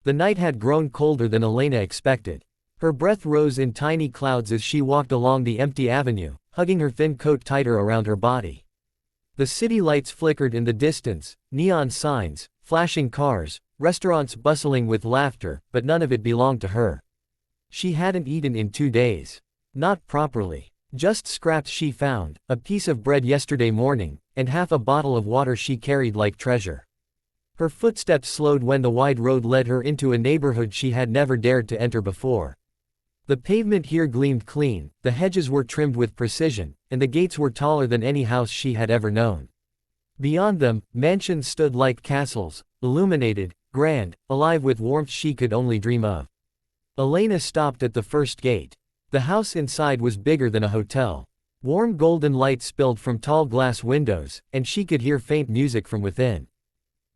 The night had grown colder than Elena expected. Her breath rose in tiny clouds as she walked along the empty avenue, hugging her thin coat tighter around her body. The city lights flickered in the distance, neon signs, flashing cars, restaurants bustling with laughter, but none of it belonged to her. She hadn't eaten in 2 days. Not properly. Just scraps she found, a piece of bread yesterday morning, and half a bottle of water she carried like treasure. Her footsteps slowed when the wide road led her into a neighborhood she had never dared to enter before. The pavement here gleamed clean, the hedges were trimmed with precision, and the gates were taller than any house she had ever known. Beyond them, mansions stood like castles, illuminated, grand, alive with warmth she could only dream of. Elena stopped at the first gate. The house inside was bigger than a hotel. Warm golden light spilled from tall glass windows, and she could hear faint music from within.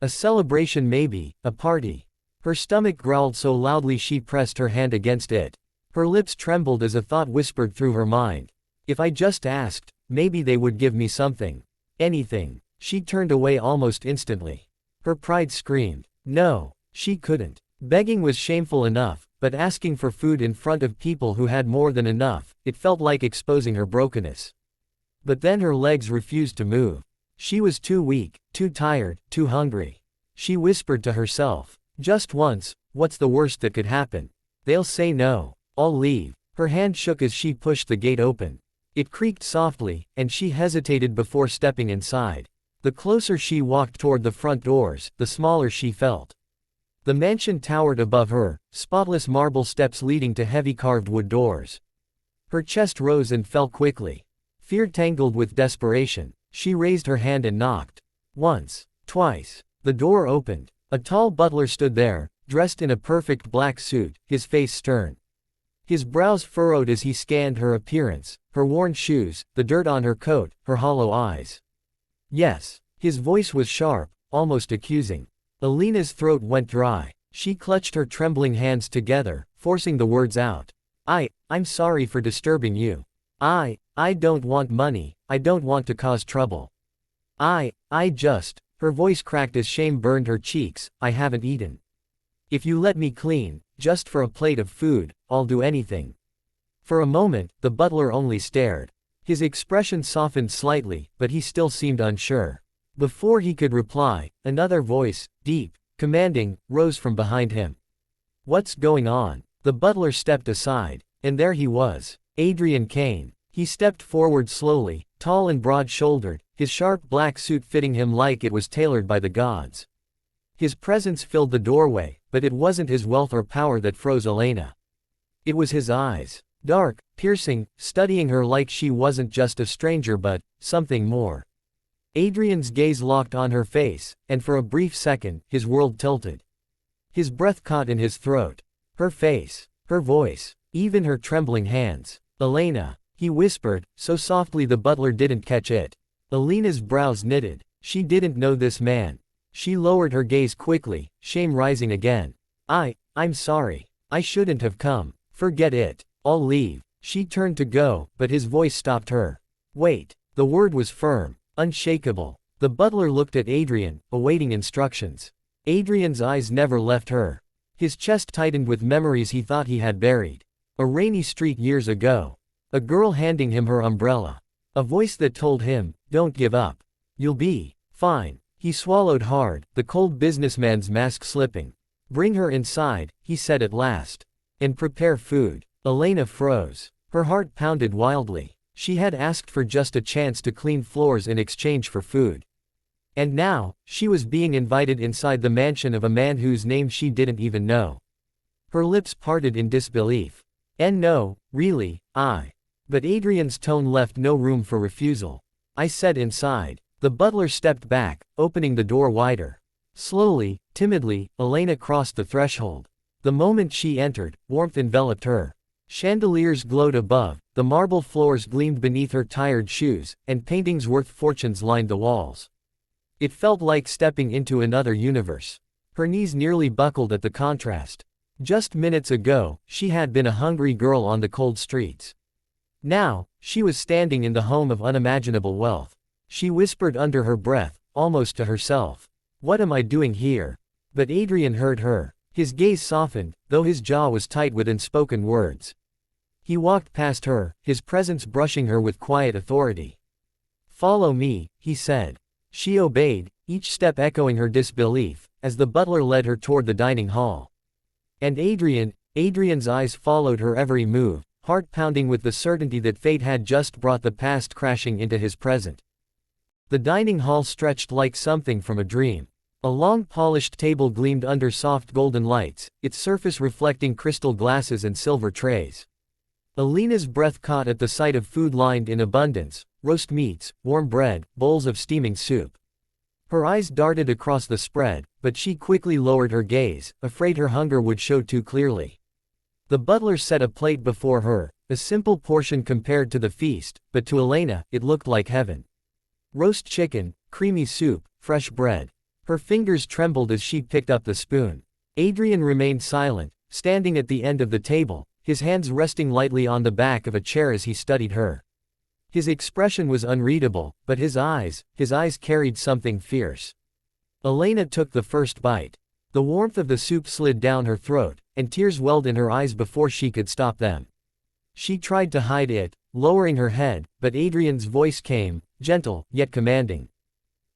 A celebration maybe, a party. Her stomach growled so loudly she pressed her hand against it. Her lips trembled as a thought whispered through her mind. If I just asked, maybe they would give me something. Anything. She turned away almost instantly. Her pride screamed. No, she couldn't. Begging was shameful enough, but asking for food in front of people who had more than enough, it felt like exposing her brokenness. But then her legs refused to move. She was too weak, too tired, too hungry. She whispered to herself, just once, what's the worst that could happen? They'll say no. I'll leave. Her hand shook as she pushed the gate open. It creaked softly, and she hesitated before stepping inside. The closer she walked toward the front doors, the smaller she felt. The mansion towered above her, spotless marble steps leading to heavy carved wood doors. Her chest rose and fell quickly. Fear tangled with desperation. She raised her hand and knocked. Once. Twice. The door opened. A tall butler stood there, dressed in a perfect black suit, his face stern. His brows furrowed as he scanned her appearance, her worn shoes, the dirt on her coat, her hollow eyes. Yes. His voice was sharp, almost accusing. Elena's throat went dry. She clutched her trembling hands together, forcing the words out. I'm sorry for disturbing you. I don't want money, I don't want to cause trouble. I just, her voice cracked as shame burned her cheeks, I haven't eaten. If you let me clean, just for a plate of food, I'll do anything. For a moment, the butler only stared. His expression softened slightly, but he still seemed unsure. Before he could reply, another voice, deep, commanding, rose from behind him. What's going on? The butler stepped aside, and there he was, Adrian Kane. He stepped forward slowly, tall and broad-shouldered, his sharp black suit fitting him like it was tailored by the gods. His presence filled the doorway, but it wasn't his wealth or power that froze Elena. It was his eyes. Dark, piercing, studying her like she wasn't just a stranger but something more. Adrian's gaze locked on her face, and for a brief second, his world tilted. His breath caught in his throat. Her face, her voice, even her trembling hands. Elena, he whispered, so softly the butler didn't catch it. Elena's brows knitted. She didn't know this man. She lowered her gaze quickly, shame rising again. I'm sorry. I shouldn't have come. Forget it. I'll leave. She turned to go, but his voice stopped her. Wait. The word was firm, unshakable. The butler looked at Adrian, awaiting instructions. Adrian's eyes never left her. His chest tightened with memories he thought he had buried. A rainy street years ago. A girl handing him her umbrella. A voice that told him, don't give up. You'll be fine. He swallowed hard, the cold businessman's mask slipping. Bring her inside, he said at last. And prepare food. Elena froze. Her heart pounded wildly. She had asked for just a chance to clean floors in exchange for food. And now, she was being invited inside the mansion of a man whose name she didn't even know. Her lips parted in disbelief. And no, really, But Adrian's tone left no room for refusal. I said inside. The butler stepped back, opening the door wider. Slowly, timidly, Elena crossed the threshold. The moment she entered, warmth enveloped her. Chandeliers glowed above, the marble floors gleamed beneath her tired shoes, and paintings worth fortunes lined the walls. It felt like stepping into another universe. Her knees nearly buckled at the contrast. Just minutes ago, she had been a hungry girl on the cold streets. Now, she was standing in the home of unimaginable wealth. She whispered under her breath, almost to herself. What am I doing here? But Adrian heard her. His gaze softened, though his jaw was tight with unspoken words. He walked past her, his presence brushing her with quiet authority. "Follow me," he said. She obeyed, each step echoing her disbelief, as the butler led her toward the dining hall. And Adrian's eyes followed her every move, heart pounding with the certainty that fate had just brought the past crashing into his present. The dining hall stretched like something from a dream. A long polished table gleamed under soft golden lights, its surface reflecting crystal glasses and silver trays. Alina's breath caught at the sight of food lined in abundance, roast meats, warm bread, bowls of steaming soup. Her eyes darted across the spread, but she quickly lowered her gaze, afraid her hunger would show too clearly. The butler set a plate before her, a simple portion compared to the feast, but to Elena, it looked like heaven. Roast chicken, creamy soup, fresh bread. Her fingers trembled as she picked up the spoon. Adrian remained silent, standing at the end of the table, his hands resting lightly on the back of a chair as he studied her. His expression was unreadable, but his eyes carried something fierce. Elena took the first bite. The warmth of the soup slid down her throat, and tears welled in her eyes before she could stop them. She tried to hide it, lowering her head, but Adrian's voice came, gentle, yet commanding.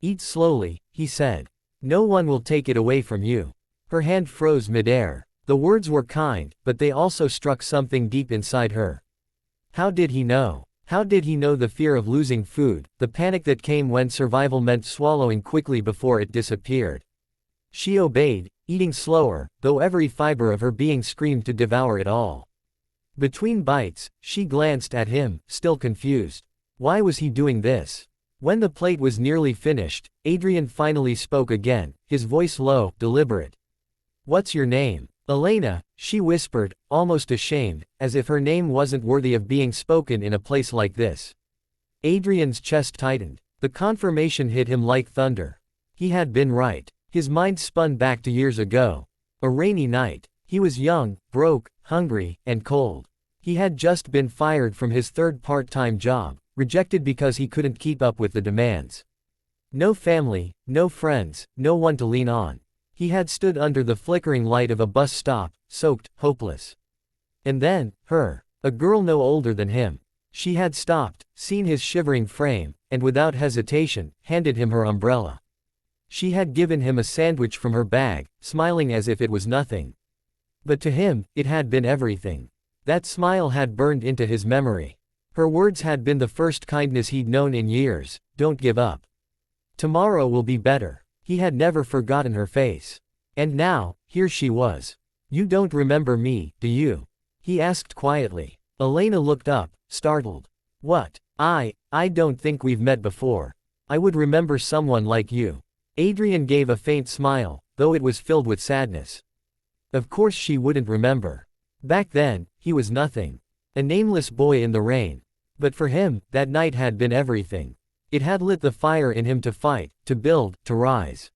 "Eat slowly," he said. "No one will take it away from you." Her hand froze midair. The words were kind, but they also struck something deep inside her. How did he know? How did he know the fear of losing food, the panic that came when survival meant swallowing quickly before it disappeared? She obeyed, eating slower, though every fiber of her being screamed to devour it all. Between bites, she glanced at him, still confused. Why was he doing this? When the plate was nearly finished, Adrian finally spoke again, his voice low, deliberate. "What's your name?" "Elena," she whispered, almost ashamed, as if her name wasn't worthy of being spoken in a place like this. Adrian's chest tightened. The confirmation hit him like thunder. He had been right. His mind spun back to years ago. A rainy night. He was young, broke, hungry, and cold. He had just been fired from his third part-time job, rejected because he couldn't keep up with the demands. No family, no friends, no one to lean on. He had stood under the flickering light of a bus stop, soaked, hopeless. And then, a girl no older than him. She had stopped, seen his shivering frame, and without hesitation, handed him her umbrella. She had given him a sandwich from her bag, smiling as if it was nothing. But to him, it had been everything. That smile had burned into his memory. Her words had been the first kindness he'd known in years. "Don't give up. Tomorrow will be better." He had never forgotten her face. And now, here she was. "You don't remember me, do you?" he asked quietly. Elena looked up, startled. "What? I don't think we've met before. I would remember someone like you." Adrian gave a faint smile, though it was filled with sadness. Of course she wouldn't remember. Back then, he was nothing. A nameless boy in the rain. But for him, that night had been everything. It had lit the fire in him to fight, to build, to rise.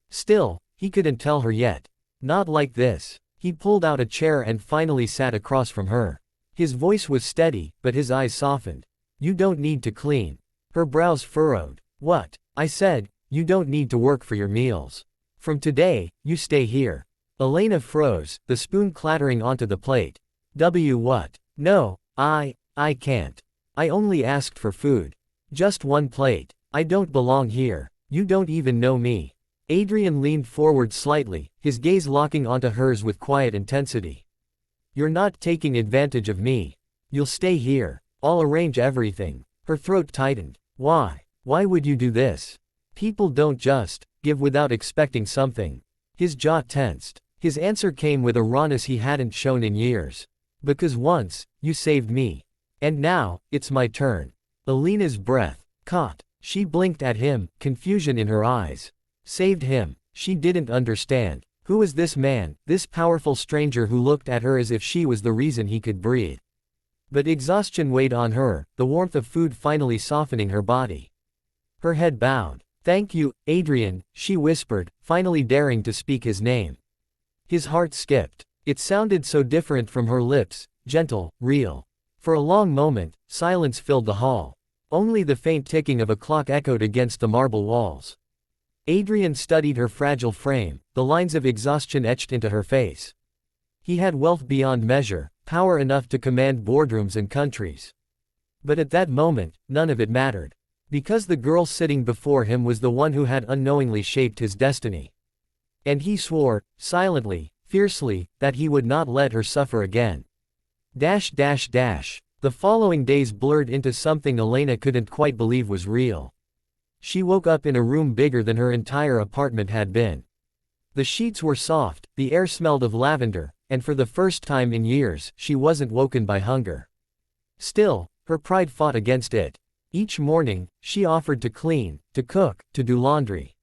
Still, he couldn't tell her yet. Not like this. He pulled out a chair and finally sat across from her. His voice was steady, but his eyes softened. "You don't need to clean." Her brows furrowed. "What?" I said, "You don't need to work for your meals. From today, you stay here." Elena froze, the spoon clattering onto the plate. What? "No, I can't. I only asked for food. Just one plate. I don't belong here. You don't even know me." Adrian leaned forward slightly, his gaze locking onto hers with quiet intensity. "You're not taking advantage of me. You'll stay here. I'll arrange everything." Her throat tightened. "Why? Why would you do this? People don't just give without expecting something." His jaw tensed. His answer came with a rawness he hadn't shown in years. "Because once, you saved me. And now, it's my turn." Elena's breath caught. She blinked at him, confusion in her eyes. Saved him. She didn't understand. Who was this man, this powerful stranger who looked at her as if she was the reason he could breathe? But exhaustion weighed on her, the warmth of food finally softening her body. Her head bowed. "Thank you, Adrian," she whispered, finally daring to speak his name. His heart skipped. It sounded so different from her lips, gentle, real. For a long moment, silence filled the hall. Only the faint ticking of a clock echoed against the marble walls. Adrian studied her fragile frame, the lines of exhaustion etched into her face. He had wealth beyond measure, power enough to command boardrooms and countries. But at that moment, none of it mattered. Because the girl sitting before him was the one who had unknowingly shaped his destiny. And he swore, silently, fiercely, that he would not let her suffer again. The following days blurred into something Elena couldn't quite believe was real. She woke up in a room bigger than her entire apartment had been. The sheets were soft, the air smelled of lavender, and for the first time in years, she wasn't woken by hunger. Still, her pride fought against it. Each morning, she offered to clean, to cook, to do laundry.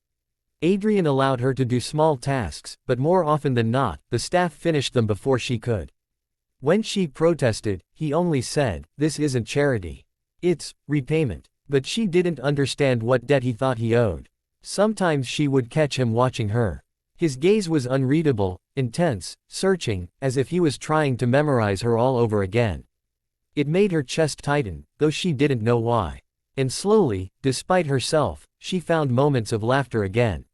Adrian allowed her to do small tasks, but more often than not, the staff finished them before she could. When she protested, he only said, "This isn't charity. It's repayment." But she didn't understand what debt he thought he owed. Sometimes she would catch him watching her. His gaze was unreadable, intense, searching, as if he was trying to memorize her all over again. It made her chest tighten, though she didn't know why. And slowly, despite herself, she found moments of laughter again.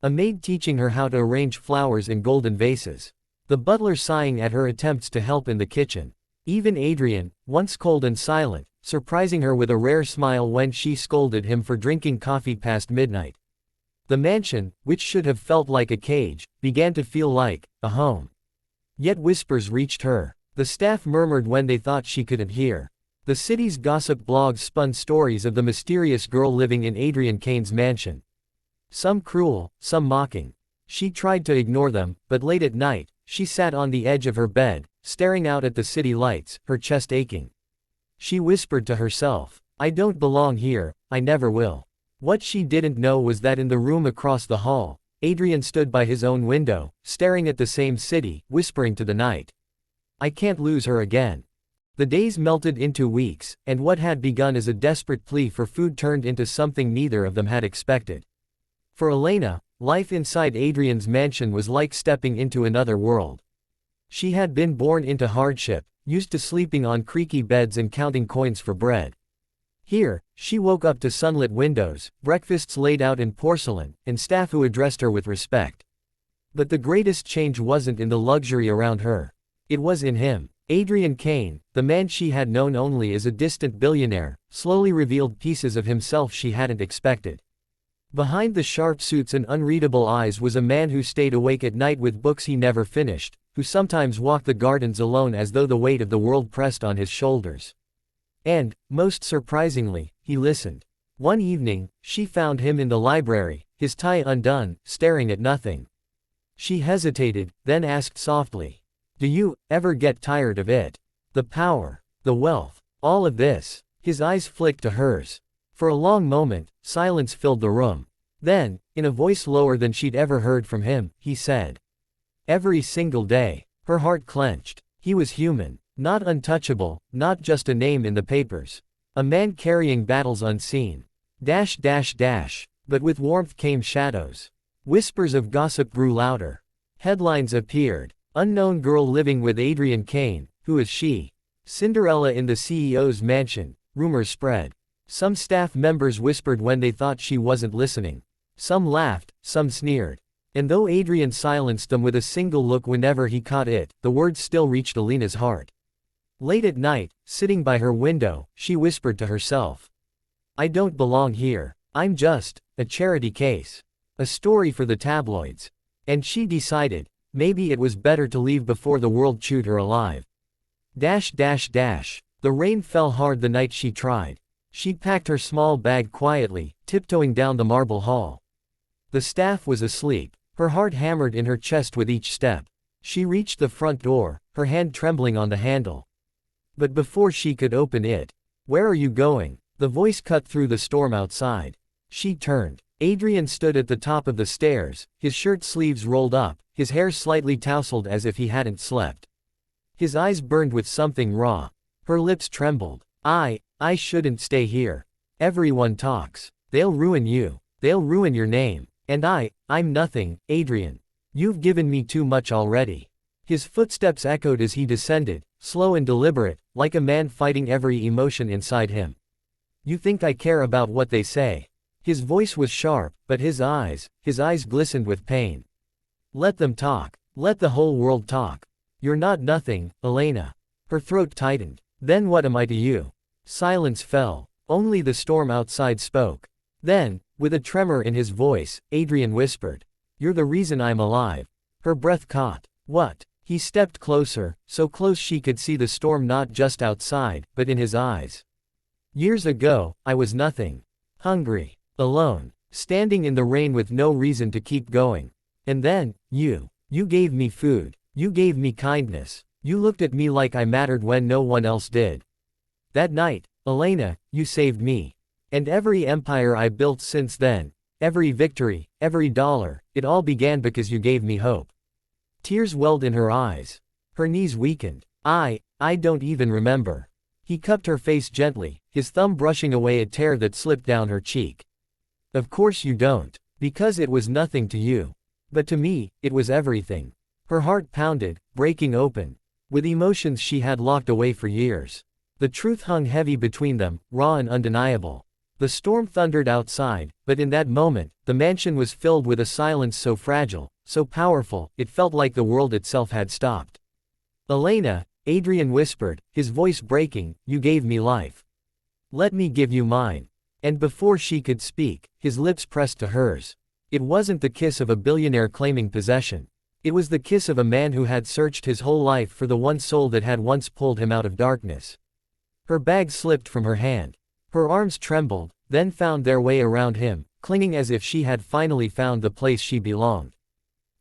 A maid teaching her how to arrange flowers in golden vases. The butler sighing at her attempts to help in the kitchen. Even Adrian, once cold and silent, surprising her with a rare smile when she scolded him for drinking coffee past midnight. The mansion, which should have felt like a cage, began to feel like a home. Yet whispers reached her. The staff murmured when they thought she couldn't hear. The city's gossip blogs spun stories of the mysterious girl living in Adrian Kane's mansion. Some cruel, some mocking. She tried to ignore them, but late at night, she sat on the edge of her bed, staring out at the city lights, her chest aching. She whispered to herself, "I don't belong here, I never will." What she didn't know was that in the room across the hall, Adrian stood by his own window, staring at the same city, whispering to the night, "I can't lose her again." The days melted into weeks, and what had begun as a desperate plea for food turned into something neither of them had expected. For Elena, life inside Adrian's mansion was like stepping into another world. She had been born into hardship, used to sleeping on creaky beds and counting coins for bread. Here, she woke up to sunlit windows, breakfasts laid out in porcelain, and staff who addressed her with respect. But the greatest change wasn't in the luxury around her. It was in him. Adrian Kane, the man she had known only as a distant billionaire, slowly revealed pieces of himself she hadn't expected. Behind the sharp suits and unreadable eyes was a man who stayed awake at night with books he never finished, who sometimes walked the gardens alone as though the weight of the world pressed on his shoulders. And, most surprisingly, he listened. One evening, she found him in the library, his tie undone, staring at nothing. She hesitated, then asked softly, "Do you ever get tired of it? The power, the wealth, all of this?" His eyes flicked to hers. For a long moment, silence filled the room. Then, in a voice lower than she'd ever heard from him, he said, "Every single day." Her heart clenched. He was human. Not untouchable, not just a name in the papers. A man carrying battles unseen. But with warmth came shadows. Whispers of gossip grew louder. Headlines appeared. Unknown girl living with Adrian Kane, who is she? Cinderella in the CEO's mansion, rumors spread. Some staff members whispered when they thought she wasn't listening. Some laughed, some sneered. And though Adrian silenced them with a single look whenever he caught it, the words still reached Elena's heart. Late at night, sitting by her window, she whispered to herself, "I don't belong here. I'm just a charity case. A story for the tabloids." And she decided, maybe it was better to leave before the world chewed her alive. The rain fell hard the night she tried. She packed her small bag quietly, tiptoeing down the marble hall. The staff was asleep. Her heart hammered in her chest with each step. She reached the front door, her hand trembling on the handle. But before she could open it, "Where are you going?" The voice cut through the storm outside. She turned. Adrian stood at the top of the stairs, his shirt sleeves rolled up, his hair slightly tousled as if he hadn't slept. His eyes burned with something raw. Her lips trembled. I shouldn't stay here. Everyone talks. They'll ruin you. They'll ruin your name. And I'm nothing, Adrian. You've given me too much already." His footsteps echoed as he descended, slow and deliberate, like a man fighting every emotion inside him. "You think I care about what they say?" His voice was sharp, but his eyes glistened with pain. Let them talk. Let the whole world talk. You're not nothing, Elena. Her throat tightened. Then what am I to you? Silence fell. Only the storm outside spoke. Then, with a tremor in his voice, Adrian whispered, "You're the reason I'm alive." Her breath caught. What? He stepped closer, so close she could see the storm not just outside, but in his eyes. Years ago, I was nothing. Hungry. Alone. Standing in the rain with no reason to keep going. And then, you gave me food. You gave me kindness. You looked at me like I mattered when no one else did. That night, Elena, you saved me. And every empire I built since then, every victory, every dollar, it all began because you gave me hope. Tears welled in her eyes. Her knees weakened. I don't even remember. He cupped her face gently, his thumb brushing away a tear that slipped down her cheek. Of course you don't. Because it was nothing to you. But to me, it was everything. Her heart pounded, breaking open. With emotions she had locked away for years. The truth hung heavy between them, raw and undeniable. The storm thundered outside, but in that moment, the mansion was filled with a silence so fragile, so powerful, it felt like the world itself had stopped. Elena, Adrian whispered, his voice breaking, you gave me life. Let me give you mine. And before she could speak, his lips pressed to hers. It wasn't the kiss of a billionaire claiming possession. It was the kiss of a man who had searched his whole life for the one soul that had once pulled him out of darkness. Her bag slipped from her hand. Her arms trembled, then found their way around him, clinging as if she had finally found the place she belonged.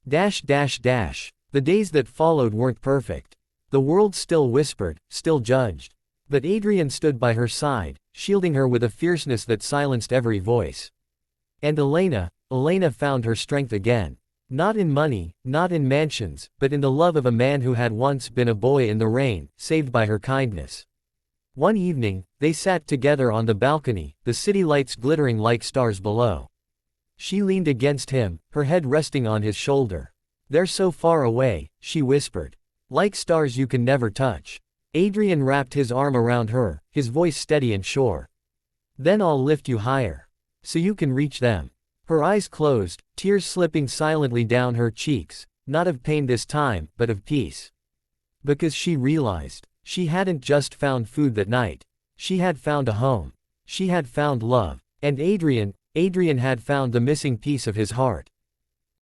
The days that followed weren't perfect. The world still whispered, still judged. But Adrian stood by her side, shielding her with a fierceness that silenced every voice. And Elena found her strength again. Not in money, not in mansions, but in the love of a man who had once been a boy in the rain, saved by her kindness. One evening, they sat together on the balcony, the city lights glittering like stars below. She leaned against him, her head resting on his shoulder. They're so far away, she whispered. Like stars you can never touch. Adrian wrapped his arm around her, his voice steady and sure. Then I'll lift you higher. So you can reach them. Her eyes closed, tears slipping silently down her cheeks, not of pain this time, but of peace. Because she realized, she hadn't just found food that night. She had found a home. She had found love. And Adrian had found the missing piece of his heart.